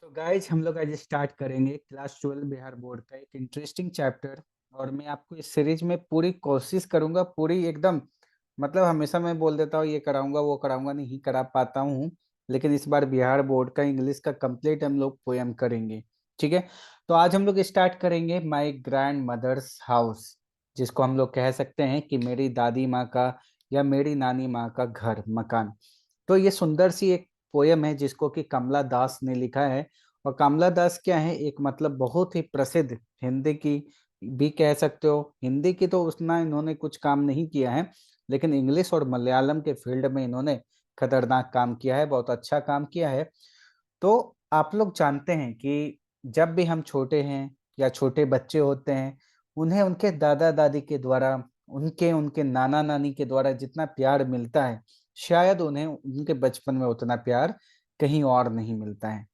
तो गाइज हम लोग आज स्टार्ट करेंगे क्लास 12 बिहार बोर्ड का एक इंटरेस्टिंग चैप्टर। और मैं आपको इस सीरीज में पूरी कोशिश करूंगा, पूरी एकदम मतलब हमेशा मैं बोल देता हूँ ये कराऊंगा वो कराऊंगा, नहीं करा पाता हूँ। लेकिन इस बार बिहार बोर्ड का इंग्लिश का कंप्लीट हम लोग पोएम करेंगे। ठीक है। तो आज हम लोग स्टार्ट करेंगे माई ग्रैंड मदर्स हाउस, जिसको हम लोग कह सकते हैं कि मेरी दादी माँ का या मेरी नानी माँ का घर मकान। तो ये सुंदर सी एक पोयम है जिसको कि कमला दास ने लिखा है। और कमला दास क्या है, एक मतलब बहुत ही प्रसिद्ध हिंदी की भी कह सकते हो। हिंदी की तो उतना इन्होंने कुछ काम नहीं किया है, लेकिन इंग्लिश और मलयालम के फील्ड में इन्होंने खतरनाक काम किया है, बहुत अच्छा काम किया है। तो आप लोग जानते हैं कि जब भी हम छोटे हैं या छोटे बच्चे होते हैं, उन्हें उनके दादा दादी के द्वारा, उनके उनके नाना नानी के द्वारा जितना प्यार मिलता है, शायद उन्हें उनके बचपन में उतना प्यार कहीं और नहीं मिलता है।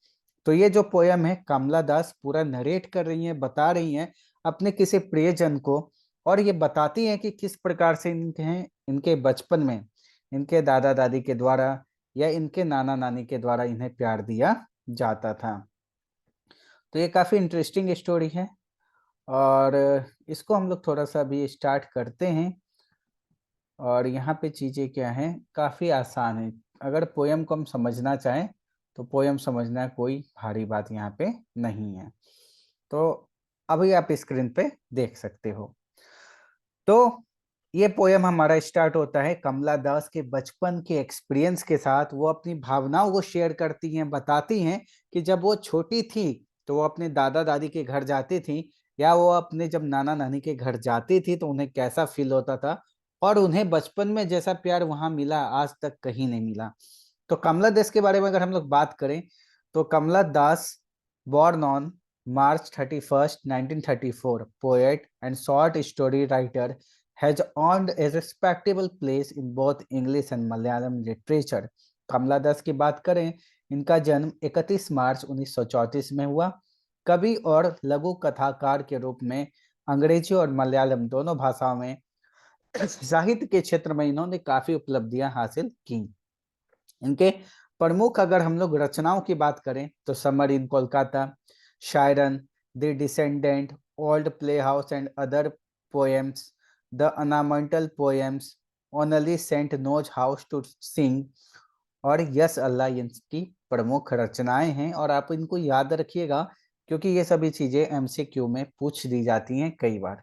तो ये जो पोयम है कमला दास पूरा नरेट कर रही हैं, बता रही हैं अपने किसी प्रियजन को। और ये बताती हैं कि किस प्रकार से इनके बचपन में इनके दादा दादी के द्वारा या इनके नाना नानी के द्वारा इन्हें प्यार दिया जाता था। तो ये काफी इंटरेस्टिंग स्टोरी है। और इसको हम लोग थोड़ा सा अभी स्टार्ट करते हैं। और यहाँ पे चीजें क्या हैं, काफी आसान है। अगर पोयम को हम समझना चाहें तो पोयम समझना कोई भारी बात यहाँ पे नहीं है। तो अभी आप स्क्रीन पे देख सकते हो। तो ये पोयम हमारा स्टार्ट होता है कमला दास के बचपन के एक्सपीरियंस के साथ। वो अपनी भावनाओं को शेयर करती हैं, बताती हैं कि जब वो छोटी थी तो वो अपने दादा दादी के घर जाती थी, या वो अपने जब नाना नानी के घर जाती थी तो उन्हें कैसा फील होता था। और उन्हें बचपन में जैसा प्यार वहां मिला आज तक कहीं नहीं मिला। तो कमला दास के बारे में अगर हम लोग बात करें तो कमला दास born on March 31st, 1934, poet and short story writer, has earned a respectable place in both English and Malayalam literature. कमला दास की बात करें, इनका जन्म 31 मार्च 1934 में हुआ। कवि और लघु कथाकार के रूप में अंग्रेजी और मलयालम दोनों भाषाओं में साहित्य के क्षेत्र में इन्होंने काफी उपलब्धियां हासिल की। इनके प्रमुख अगर हम लोग रचनाओं की बात करें तो summer in Kolkata, siren, the descendant, old play house and other poems, the अनामेंटल poems, only saint knows house to sing और यस अल्लाह, इनकी प्रमुख रचनाएं हैं। और आप इनको याद रखिएगा क्योंकि ये सभी चीजें एमसीक्यू में पूछ दी जाती हैं कई बार।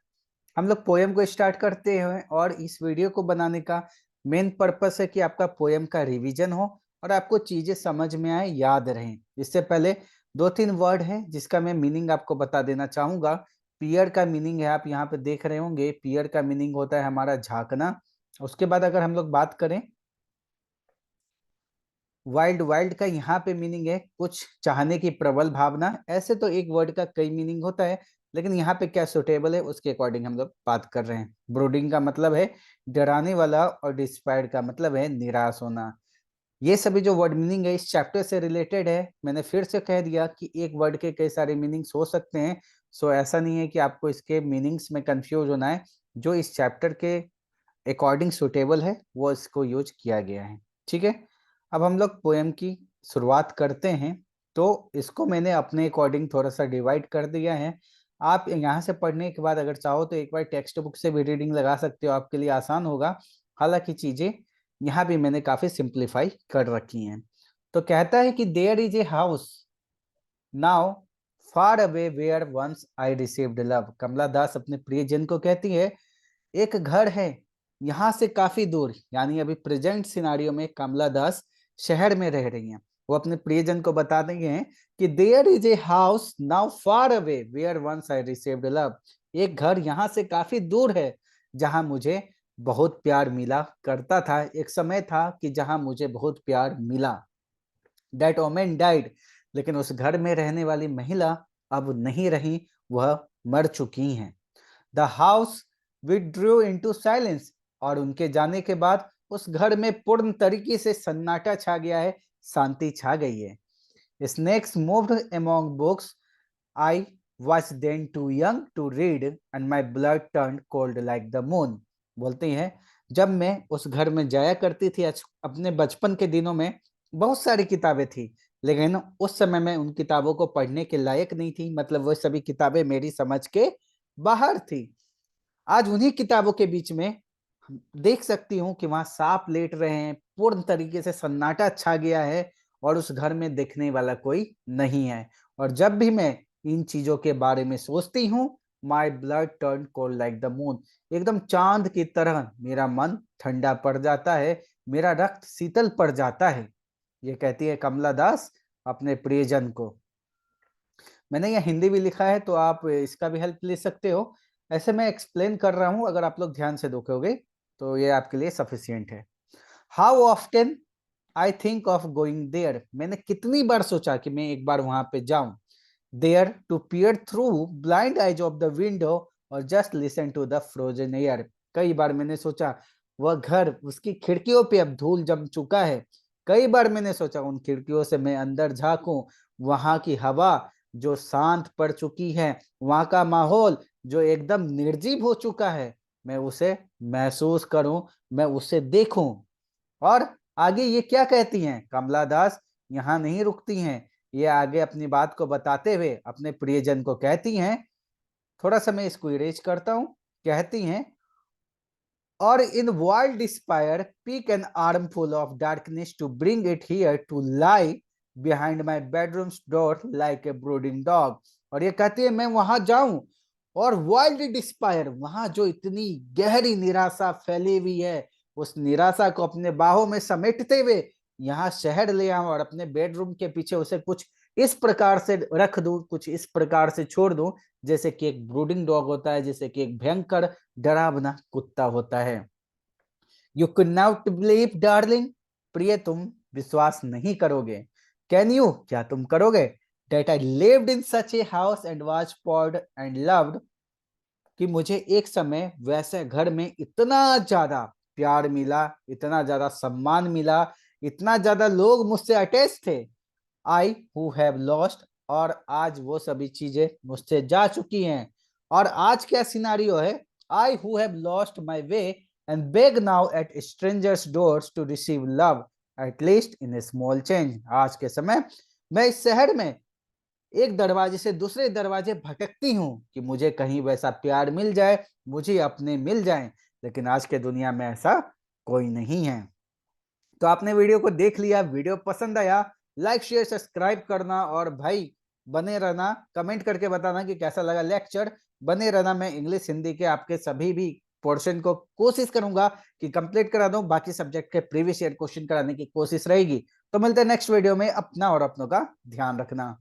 हम लोग पोएम को स्टार्ट करते हैं और इस वीडियो को बनाने का मेन पर्पस है कि आपका पोएम का रिवीजन हो और आपको चीजें समझ में आए, याद रहें। इससे पहले दो तीन वर्ड है जिसका मैं मीनिंग आपको बता देना चाहूंगा। पियर का मीनिंग है, आप यहाँ पे देख रहे होंगे, पियर का मीनिंग होता है हमारा झांकना। उसके बाद अगर हम लोग बात करें वाइल्ड, वाइल्ड का यहाँ पे मीनिंग है कुछ चाहने की प्रबल भावना। ऐसे तो एक वर्ड का कई मीनिंग होता है, लेकिन यहाँ पे क्या सुटेबल है उसके अकॉर्डिंग हम लोग बात कर रहे हैं। ब्रोडिंग का मतलब है डराने वाला और डिस्पायर्ड का मतलब है निराश होना। ये सभी जो वर्ड मीनिंग है इस चैप्टर से रिलेटेड है। मैंने फिर से कह दिया कि एक वर्ड के कई सारे मीनिंग्स हो सकते हैं। सो ऐसा नहीं है कि आपको इसके मीनिंग्स में कंफ्यूज होना है। जो इस चैप्टर के अकॉर्डिंग सुटेबल है वो इसको यूज किया गया है। ठीक है। अब हम लोग पोएम की शुरुआत करते हैं। तो इसको मैंने अपने अकॉर्डिंग थोड़ा सा डिवाइड कर दिया है। आप यहाँ से पढ़ने के बाद अगर चाहो तो एक बार टेक्स्ट बुक से भी रीडिंग लगा सकते हो, आपके लिए आसान होगा। हालांकि चीजें यहाँ भी मैंने काफी सिंप्लीफाई कर रखी हैं। तो कहता है कि there is a house now far away where once I received love. Kamala Das अपने प्रियजन को कहती है एक घर है यहाँ से काफी दूर, यानी अभी प्रेजेंट सिनारियो में कमला दास शहर में रह रही हैं। वो अपने प्रियजन को बता रही हैं कि there is a house now far away where once I received love. एक घर यहाँ से काफी दूर है जहां मुझे बहुत प्यार मिला करता था। एक समय था कि जहां मुझे बहुत प्यार मिला। दैट ओमेन डाइड, लेकिन उस घर में रहने वाली महिला अब नहीं रही, वह मर चुकी हैं। The house withdrew into silence, और उनके जाने के बाद उस घर में पूर्ण तरीके से सन्नाटा छा गया है, शांति छा गई है। Snakes moved among books, I was then too young to read and my blood turned cold like the moon। बोलते हैं जब मैं उस घर में जाया करती थी अपने बचपन के दिनों में, बहुत सारी किताबें थी, लेकिन उस समय मैं उन किताबों को पढ़ने के लायक नहीं थी, मतलब वो सभी किताबें मेरी समझ के बाहर थी। आज उन्हीं किताबों के बीच में देख सकती हूँ कि वहां सांप लेट रहे हैं, पूर्ण तरीके से सन्नाटा छा गया है और उस घर में देखने वाला कोई नहीं है। और जब भी मैं इन चीजों के बारे में सोचती हूँ, my blood turn cold like the moon, एकदम चांद की तरह मेरा मन ठंडा पड़ जाता है, मेरा रक्त शीतल पड़ जाता है। ये कहती है कमला दास अपने प्रियजन को। मैंने यह हिंदी भी लिखा है, तो आप इसका भी हेल्प ले सकते हो। ऐसे मैं एक्सप्लेन कर रहा हूं, अगर आप लोग ध्यान से देखोगे तो ये आपके लिए सफिशियंट है। How often I think of going there, मैंने कितनी बार सोचा कि मैं एक बार वहां पे जाऊं। There to peer through blind eyes of the window और just listen to the frozen air, कई बार मैंने सोचा वह घर, उसकी खिड़कियों पे अब धूल जम चुका है। कई बार मैंने सोचा उन खिड़कियों से मैं अंदर झांकूं, वहां की हवा जो शांत पड़ चुकी है, वहां का माहौल जो एकदम निर्जीव हो चुका है, मैं उसे महसूस करूं, मैं उसे देखूं। और आगे ये क्या कहती हैं कमला दास, यहाँ नहीं रुकती हैं, ये आगे अपनी बात को बताते हुए अपने प्रियजन को कहती हैं, थोड़ा सा मैं इसको इरेज करता हूं। कहती हैं, or in wild despair, pick an armful of darkness to bring it here to lie behind my bedroom's door like a brooding dog। और ये कहती है मैं वहां जाऊं और वाइल्ड डिस्पायर, वहां जो इतनी गहरी निराशा फैली हुई है, उस निराशा को अपने बाहों में समेटते हुए यहाँ शहर ले आऊं और अपने बेडरूम के पीछे उसे कुछ इस प्रकार से रख दूं, कुछ इस प्रकार से छोड़ दूं, जैसे कि एक ब्रूडिंग डॉग होता है, जैसे कि एक भयंकर डरावना कुत्ता होता है। You could not believe darling, प्रिय तुम विश्वास नहीं करोगे। कैन यू, क्या तुम करोगे, that I lived in such a house and was proud and loved, कि मुझे एक समय वैसे घर में इतना ज्यादा प्यार मिला, इतना ज्यादा सम्मान मिला, इतना ज्यादा लोग मुझसे अटैच थे। आई हु हैव लॉस्ट, और आज वो सभी चीजें मुझसे जा चुकी हैं। और आज क्या सिनारियो है, I who have lost my way and beg now at strangers doors to receive love at least in a small change. आज के समय मैं इस शहर में एक दरवाजे से दूसरे दरवाजे भटकती हूँ कि मुझे कहीं वैसा प्यार मिल जाए, मुझे अपने मिल जाए, लेकिन आज के दुनिया में ऐसा कोई नहीं है। तो आपने वीडियो को देख लिया, वीडियो पसंद आया, लाइक शेयर सब्सक्राइब करना, और भाई बने रहना, कमेंट करके बताना कि कैसा लगा लेक्चर। बने रहना, मैं इंग्लिश हिंदी के आपके सभी भी पोर्शन को कोशिश करूंगा कि कंप्लीट करा दूं, बाकी सब्जेक्ट के प्रीवियस ईयर क्वेश्चन कराने की कोशिश रहेगी। तो मिलते हैं नेक्स्ट वीडियो में, अपना और अपनों का ध्यान रखना।